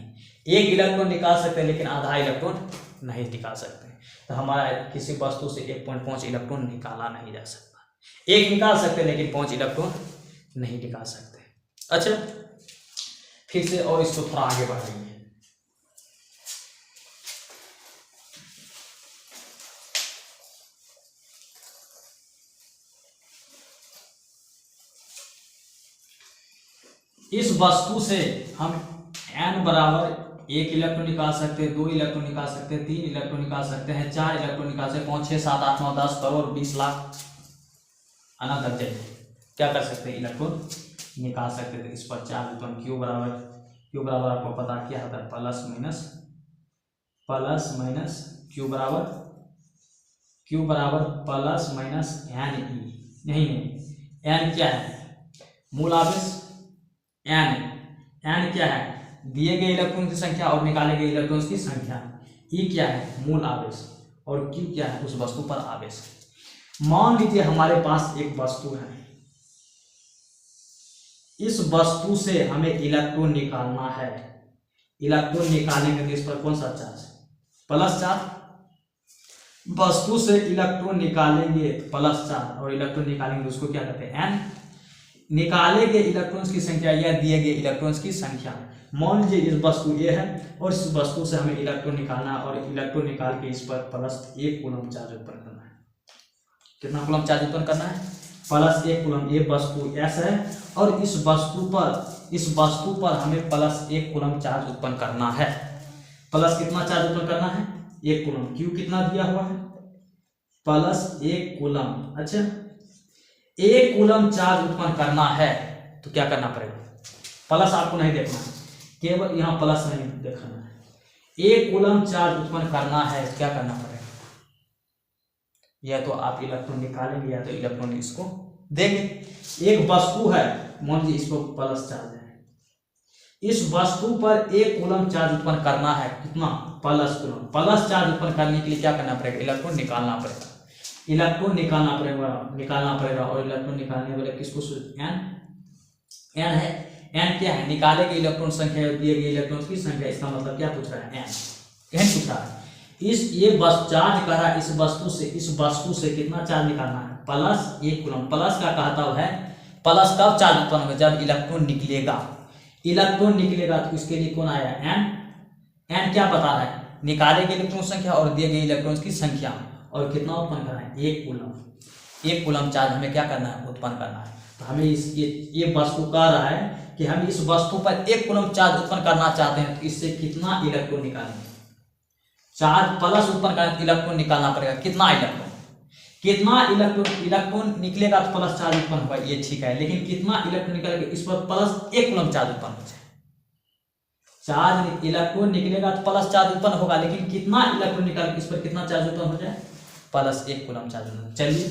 एक इलेक्ट्रॉन निकाल सकते हैं लेकिन आधा इलेक्ट्रॉन नहीं निकाल सकते। तो हमारा किसी वस्तु से 1.5 इलेक्ट्रॉन निकाला नहीं जा सकता, एक निकाल सकते लेकिन 5 इलेक्ट्रॉन नहीं निकाल सकते। अच्छा, फिर से और इसको थोड़ा आगे बढ़ाइए। इस वस्तु से हम n बराबर 1 इलेक्ट्रॉन निकाल सकते हैं, 2 इलेक्ट्रॉन निकाल सकते हैं, 3 इलेक्ट्रॉन निकाल सकते हैं, 4 इलेक्ट्रॉन निकाल सकते हैं, 5 6 7 8 9 10 करोड़ 20 लाख अनंत तक क्या कर सकते हैं, इलेक्ट्रॉन निकाल सकते थे। इस पर 4 इलेक्ट्रॉन क्यू बराबर आपको पता क्या होता है, प्लस माइनस क्यू बराबर प्लस माइनस एन ई। यही नहीं, एन क्या है मूल आवेश, एन क्या है दिए गए इलेक्ट्रॉन की संख्या और निकाले गए इलेक्ट्रॉन की संख्या, ई क्या है मूल आवेश और क्यू क्या है उस वस्तु पर आवेश। मान लीजिए हमारे पास एक वस्तु है, इस वस्तु से हमें इलेक्ट्रॉन निकालना है, इलेक्ट्रॉन निकालेंगे तो इस पर कौन सा चार्ज, प्लस चार्ज। वस्तु से इलेक्ट्रॉन निकालेंगे तो प्लस चार्ज, और इलेक्ट्रॉन निकालेंगे तो उसको क्या कहते हैं, एन। निकाले गए इलेक्ट्रॉन्स की संख्या या दिए गए इलेक्ट्रॉन्स की संख्या। मान लीजिए इस वस्तु ए है और इस वस्तु से हमें इलेक्ट्रॉन निकालना है, और इलेक्ट्रॉन निकाल के इस पर प्लस 1 कूलम चार्ज उत्पन्न करना है। कितना कूलम चार्ज उत्पन्न करना है, प्लस 1 कूलम। ये वस्तु एस है और इस वस्तु पर हमें प्लस 1 कूलम चार्ज उत्पन्न करना है। प्लस कितना चार्ज उत्पन्न करना है, 1 कूलम। क्यू कितना दिया हुआ है, प्लस 1 कूलम। अच्छा, 1 कूलम चार्ज उत्पन्न करना है तो क्या करना पड़ेगा, प्लस आपको नहीं देखना है, केवल यहाँ प्लस नहीं देखना है। 1 कूलम चार्ज उत्पन्न करना है तो क्या करना पड़ेगा, या तो आप इलेक्ट्रॉन निकालेंगे या तो इलेक्ट्रॉन इसको देंगे। एक वस्तु है, मान लीजिए इसको प्लस चार्ज है, इस वस्तु पर 1 कूलम चार्ज उत्पन्न करना है, कितना, प्लस कूलम। प्लस चार्ज उत्पन्न करने के लिए क्या करना पड़ेगा, इलेक्ट्रॉन निकालना पड़ेगा। इलेक्ट्रॉन निकालना पड़ेगा और इलेक्ट्रॉन निकालने वाले किसको, एन है। एन क्या है, निकाले गए इलेक्ट्रॉन संख्या दिए गए इलेक्ट्रॉन की संख्या। इसका मतलब क्या पूछ रहा है, एन पूछ रहा है। ये बस चार्ज कर रहा है इस वस्तु से कितना चार्ज निकालना है, प्लस 1 कूलम। प्लस का कहता है, प्लस कब चार्ज उत्पन्न होगा, जब इलेक्ट्रॉन निकलेगा। इलेक्ट्रॉन निकलेगा तो इसके लिए कौन आया, एन क्या बता रहा है, निकाले गए इलेक्ट्रॉन संख्या और दिए गए इलेक्ट्रॉन की संख्या, और कितना उत्पन्न करना है, 1 कूलम। 1 कूलम चार्ज हमें क्या करना है, उत्पन्न करना है। तो हमें ये वस्तु कह रहा है कि हम इस वस्तु पर 1 कूलम चार्ज उत्पन्न करना चाहते हैं, तो इससे कितना इलेक्ट्रॉन निकालेंगे, चार्ज प्लस उत्पन्न करना, इलेक्ट्रॉन निकालना पड़ेगा। कितना इलेक्ट्रॉन निकलेगा तो प्लस चार्ज उत्पन्न होगा, ये ठीक है। लेकिन कितना इलेक्ट्रॉन निकलेगा, इस पर प्लस 1 कूलम चार्ज उत्पन्न हो जाए। चार्ज इलेक्ट्रॉन निकलेगा तो प्लस चार्ज उत्पन्न होगा, लेकिन कितना इलेक्ट्रॉन निकाल, इस पर कितना चार्ज उत्पन्न हो जाए, प्लस 1 कूलम चार्ज उत्पन्न। चलिए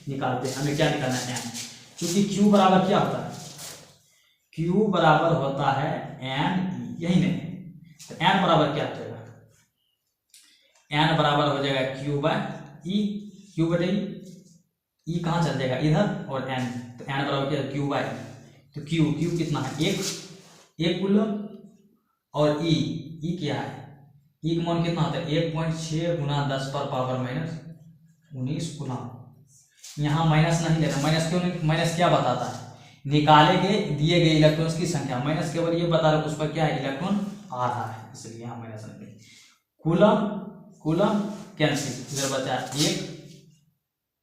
निकालते हैं। हमें क्या निकालना है, एन। क्योंकि क्यू बराबर क्या होता है, क्यू बराबर होता है एन, यही नहीं, तो एन बराबर क्या हो जाएगा, एन बराबर हो जाएगा क्यू बाय ई। क्यू बटे ई कहाँ चल जाएगा, इधर, और एन, तो एन बराबर क्या है, क्यू बाय। तो क्यू कितना है, 1 कूलम, और ई क्या है, ई का मान कितना होता है, 1.6 गुना 10 पर पावर माइनस 19 कूलम। यहाँ माइनस नहीं लेना, माइनस क्यों नहीं, माइनस क्या बताता है, निकाले गए दिए गए इलेक्ट्रॉन्स की संख्या। माइनस केवल ये बता रहा है उस पर क्या है, इलेक्ट्रॉन आ रहा है, इसलिए यहाँ माइनस नहीं। कूलम कैंसिल, इधर बचा 1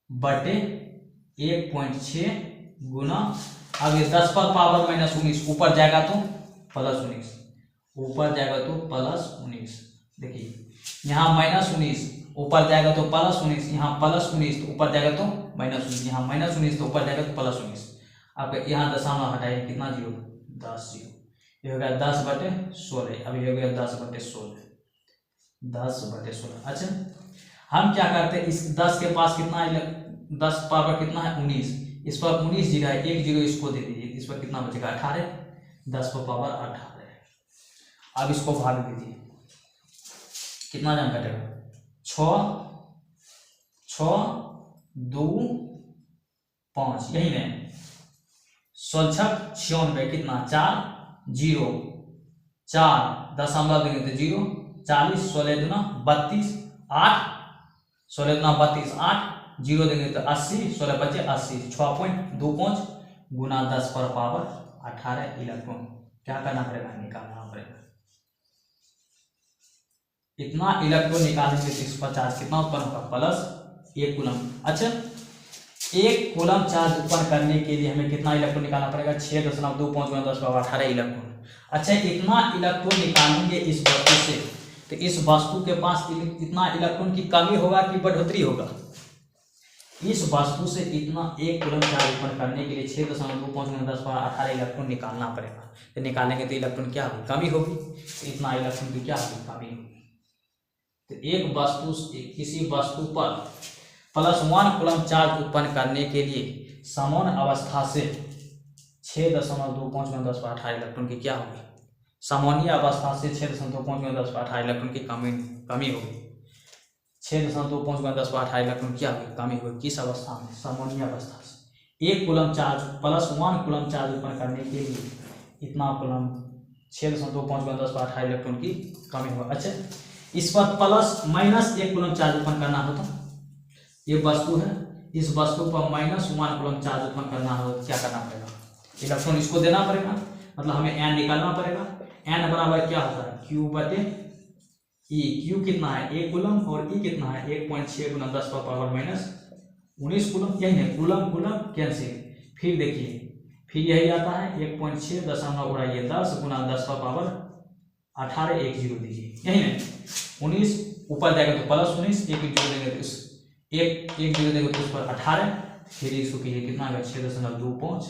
बटे 1.6 गुना, अब ये 10 पर पावर माइनस 19, ऊपर जाएगा तो प्लस 19, ऊपर जाएगा तो प्लस 19। देखिए यहाँ माइनस 19, ऊपर जाएगा तो प्लस 19, यहाँ प्लस 19 तो ऊपर जाएगा तो माइनस 19, यहाँ माइनस 19 तो ऊपर जाएगा तो प्लस 19। अब यहाँ दशमलव हटाइए, कितना 0, 10 0, ये हो गया 10 बटे 16। अब ये हो गया 10 बटे 16, 10 बटे 16। अच्छा, हम क्या करते हैं, इस 10 के पास कितना है, 10 पावर कितना है, 19, इस पर 19 जीरो है, 1 0 इसको दे दीजिए, इस पर कितना बचेगा, 18, 10 पर पावर 18। अब इसको भाग दीजिए, कितना जन कटेगा, 6 2 5, यही नहीं, 16 96, कितना 4 0 4 दशमलव देंगे तो 0, 40 16 दूना 32 8, 16 दूना 32 8, 0 देंगे तो 80, 16 बचे 80, 6.25 गुना 10 पर पावर 18 इलेक्ट्रॉन। क्या करना पड़ेगा, निकालना पड़ेगा। इतना इलेक्ट्रॉन निकालने के इस पर चार्ज कितना उत्पन्न होगा, प्लस 1 कूलम। अच्छा, 1 कूलम चार्ज उत्पन्न करने के लिए हमें कितना इलेक्ट्रॉन निकालना पड़ेगा, 6.25 गुना 10 पावर 18 इलेक्ट्रॉन। अच्छा, इतना इलेक्ट्रॉन निकालेंगे इस वस्तु से, तो इस वस्तु के पास इतना इलेक्ट्रॉन की कमी होगा कि बढ़ोतरी होगा, इस वस्तु से इतना 1 कूलम चार्ज उत्पन्न करने के लिए 6.25 गुना 10 पावर 18 इलेक्ट्रॉन निकालना पड़ेगा। तो निकालेंगे तो इलेक्ट्रॉन क्या होगी, कमी होगी, तो इतना इलेक्ट्रॉन की क्या होगी, कमी होगी। तो एक वस्तु, किसी वस्तु पर +1 कूलम चार्ज उत्पन्न करने के लिए समान अवस्था से 6.25 गुना 10 पावर 18 इलेक्ट्रॉन की क्या होगी, सामान्य अवस्था से 6.25 गुना 10 पावर 18 इलेक्ट्रॉन की कमी होगी। 6.25 गुना 10 पावर 18 इलेक्ट्रॉन क्या होगी, कमी होगी, किस अवस्था में, सामान्य अवस्था से। 1 कूलम चार्ज +1 कूलम चार्ज उत्पन्न करने के लिए इतना कूलम 6.25 गुना 10 पर 18 इलेक्ट्रॉन की कमी होगा। अच्छा, इस पर प्लस माइनस 1 कूलम चार्ज उत्पन्न करना हो तो ये वस्तु है, इस वस्तु पर -1 कूलम चार्ज उत्पन्न करना हो तो क्या करना पड़ेगा? इलेक्ट्रॉन इसको देना पड़ेगा, मतलब हमें n निकालना पड़ेगा। n बराबर क्या होता है? q बटे e। q कितना है? 1 कूलम और e कितना है? 1.6 गुना 10 पर पावर -19 कूलम। यही है, कूलम कूलम कैंसिल। फिर देखिए, फिर यही आता है 1.6 दशमलव उड़ाइए 10 गुना 10 पर पावर 18 1 0 दीजिए, यही है 19। ऊपर जाएगा तो प्लस 19, एक जोड़ देंगे तो इस एक जोड़ देंगे तो उस पर 18, फिर इसको कीजिए कितना होगा? 6.25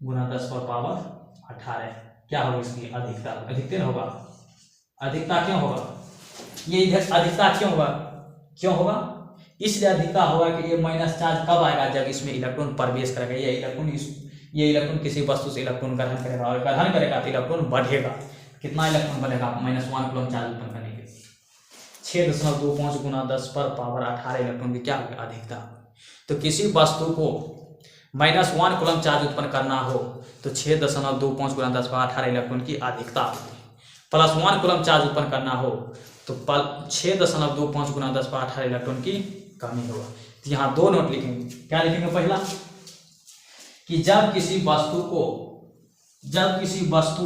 गुना 10 पर पावर 18। क्या होगा इसकी अधिकता? अधिकतर होगा। अधिकता क्यों होगा? ये इधर अधिकता क्यों होगा? क्यों होगा? इसलिए अधिकता होगा कि ये माइनस चार्ज कब आएगा? जब इसमें इलेक्ट्रॉन प्रवेश करेगा। ये इलेक्ट्रॉन किसी वस्तु से इलेक्ट्रॉन ग्रहण करेगा, और ग्रहण करेगा तो इलेक्ट्रॉन बढ़ेगा। कितना इलेक्ट्रॉन बढ़ेगा? -1 कूलम चार्ज उत्पन्न करने के लिए 6.25 गुना 10 पर पावर 18 इलेक्ट्रॉन की क्या होगी? अधिकता। तो किसी वस्तु को -1 कूलम चार्ज उत्पन्न करना हो तो 6.25 गुना 10 पर 18 इलेक्ट्रॉन की अधिकता होगी। +1 कूलम चार्ज उत्पन्न करना हो तो 6.25 गुना 10 पर 18 इलेक्ट्रॉन की कमी होगा। तो यहाँ दो नोट लिखेंगे। क्या लिखेंगे? पहला कि जब किसी वस्तु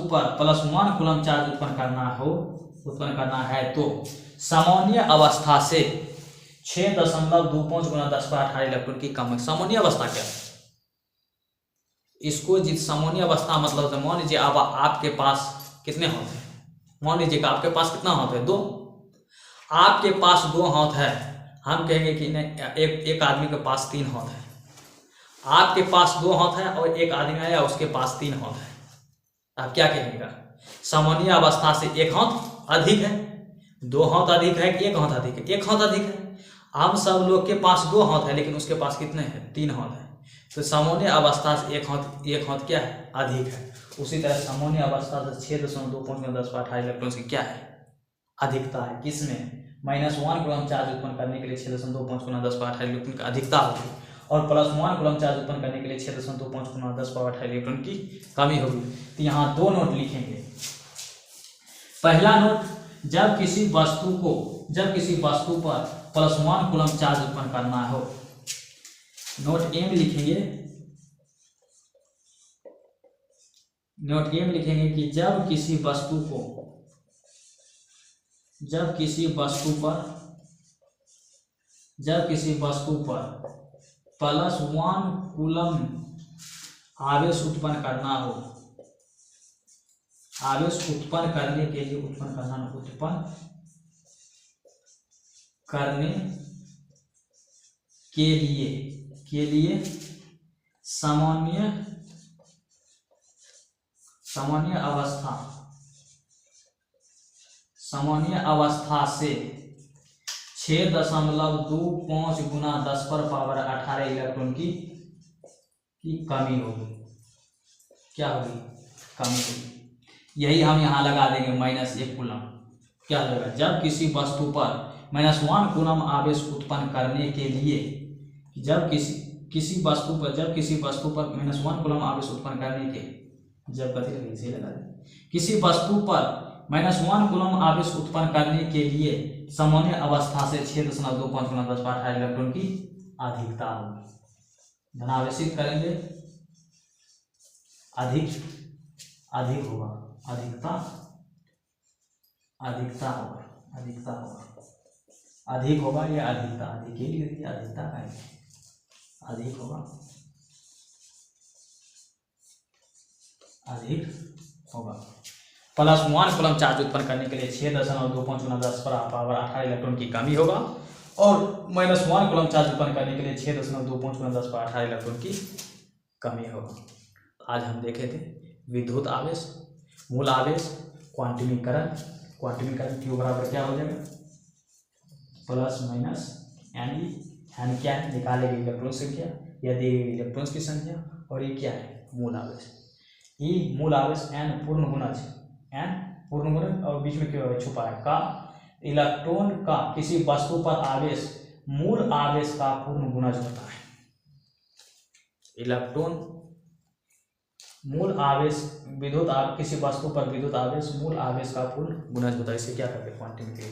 पर +1 कूलम चार्ज उत्पन्न करना है तो सामान्य अवस्था से 6.25 गुना 10 पर 18 इलेक्ट्रॉन की कमी। सामान्य अवस्था क्या है? इसको सामान्य अवस्था मतलब मान लीजिए अब आपके पास कितने हाथ हैं? मान लीजिए कि आपके पास कितना हाथ है? 2। आपके पास 2 हाथ है, हम कहेंगे कि नहीं, एक आदमी के पास 3 हाथ है। आपके पास 2 हाथ है और एक आदमी आया उसके पास 3 हाथ है, आप क्या कहेंगे? सामान्य अवस्था से 1 हाथ अधिक है। 2 हाथ अधिक है कि 1 हाथ अधिक है? 1 हाथ अधिक है। हम सब लोग के पास 2 हाथ है, लेकिन उसके पास कितने हैं? 3 हाथ है। तो सामान्य अवस्था से 1 हाथ क्या है? अधिक है। उसी तरह सामान्य अवस्था से 6.25 गुना 10 पर 18 इलेक्ट्रॉन की क्या है? अधिकता है। किसमें? -1 कूलम चार्ज उत्पन्न करने के लिए 6.25 गुना 10 पर 18 इलेक्ट्रॉन की अधिकता होगी, और +1 कूलम चार्ज उत्पन्न करने के लिए 6.25 गुना 10 पर 18 इलेक्ट्रॉन की कमी होगी। तो यहाँ दो नोट लिखेंगे। पहला नोट, जब किसी वस्तु पर +1 कूलम चार्ज उत्पन्न करना हो, नोट एम लिखेंगे। नोट एम लिखेंगे कि जब किसी वस्तु पर +1 कूलम आवेश उत्पन्न करना हो, आवेश उत्पन्न करने के लिए सामान्य अवस्था से 6.25 गुना 10 पर पावर 18 इलेक्ट्रॉन की कमी होगी। क्या होगी? कमी होगी। यही हम यहाँ लगा देंगे -1 कूलम। क्या लगेगा? जब किसी वस्तु पर -1 कूलम आवेश उत्पन्न करने के लिए, जब किसी वस्तु पर -1 कूलम आवेश उत्पन्न करने के, किसी वस्तु पर -1 कूलम आवेश उत्पन्न करने के लिए सामान्य अवस्था से 6.25 गुना 10 पर 18 इलेक्ट्रॉन की अधिकता होगी। धनावेशित करेंगे, अधिक होगा, अधिकता होगा, अधिक होगा या अधिकता? अधिक के लिए अधिकता का अधिक होगा, अधिक होगा। +1 कूलम चार्ज उत्पन्न करने के लिए 6.25 गुना 10 पर पावर 18 इलेक्ट्रॉन की कमी होगा, और -1 कूलम चार्ज उत्पन्न करने के लिए 6.25 गुना 10 पर 18 इलेक्ट्रॉन की कमी होगा। आज हम देखे थे विद्युत आवेश, मूल आवेश, क्वांटमीकरण Q बराबर क्या हो जाएगा? ±NE। एन क्या है? निकालेंगे इलेक्ट्रॉन संख्या, या दी गई इलेक्ट्रॉन्स की संख्या, और ये क्या है? मूल आवेश। ई मूल आवेश, N पूर्ण गुणज, और बीच में क्यों छुपा है? का इलेक्ट्रॉन का किसी वस्तु पर आवेश मूल आवेश का पूर्ण गुणज होता है। इलेक्ट्रॉन मूल आवेश किसी वस्तु पर विद्युत आवेश मूल आवेश का पूर्ण गुणज होता है। इसे क्या कहते हैं? क्वांटमीकरण।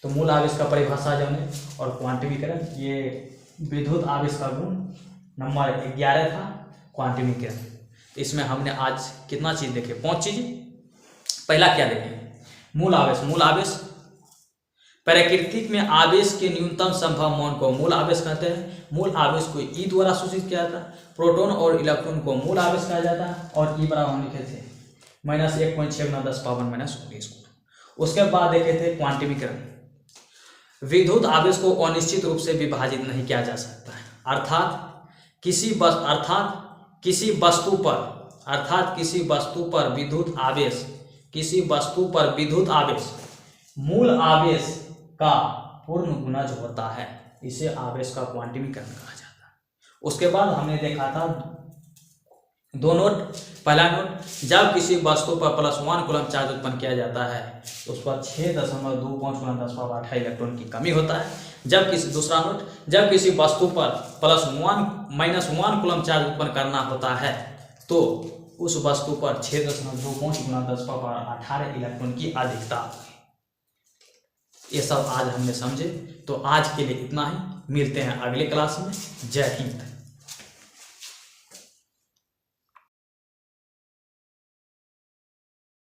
तो मूल आवेश का परिभाषा जाने और क्वांटमीकरण, ये विद्युत आवेश का गुण नंबर 11 था क्वांटमीकरण। तो इसमें हमने आज कितना चीज देखे? 5 चीज। पहला क्या देखे? मूल आवेश। मूल आवेश प्रकृति में आवेश के न्यूनतम संभव मान को मूल आवेश कहते हैं। मूल आवेश को ई द्वारा सूचित किया जाता है। प्रोटॉन और इलेक्ट्रॉन को मूल आवेश कहा जाता है। और ई बराबर हम लिखे थे -1.6×10⁻⁻19। उसके बाद देखे थे क्वांटमीकरण। विद्युत आवेश को अनिश्चित रूप से विभाजित नहीं किया जा सकता है। अर्थात किसी वस्तु पर विद्युत आवेश मूल आवेश का पूर्ण गुणज होता है। इसे आवेश का क्वांटमीकरण कहा जाता है। उसके बाद हमने देखा था 2 नोट। पहला नोट, जब किसी वस्तु पर +1 कूलम चार्ज उत्पन्न किया जाता है तो उस पर 6.25 इलेक्ट्रॉन की कमी होता है। दूसरा नोट, जब किसी वस्तु पर +1 कूलम चार्ज उत्पन्न करना होता है तो उस वस्तु पर 6.25 इलेक्ट्रॉन की अधिकता होगी। ये सब आज हमने समझे। तो आज के लिए इतना ही। मिलते हैं अगले क्लास में। जय हिंद।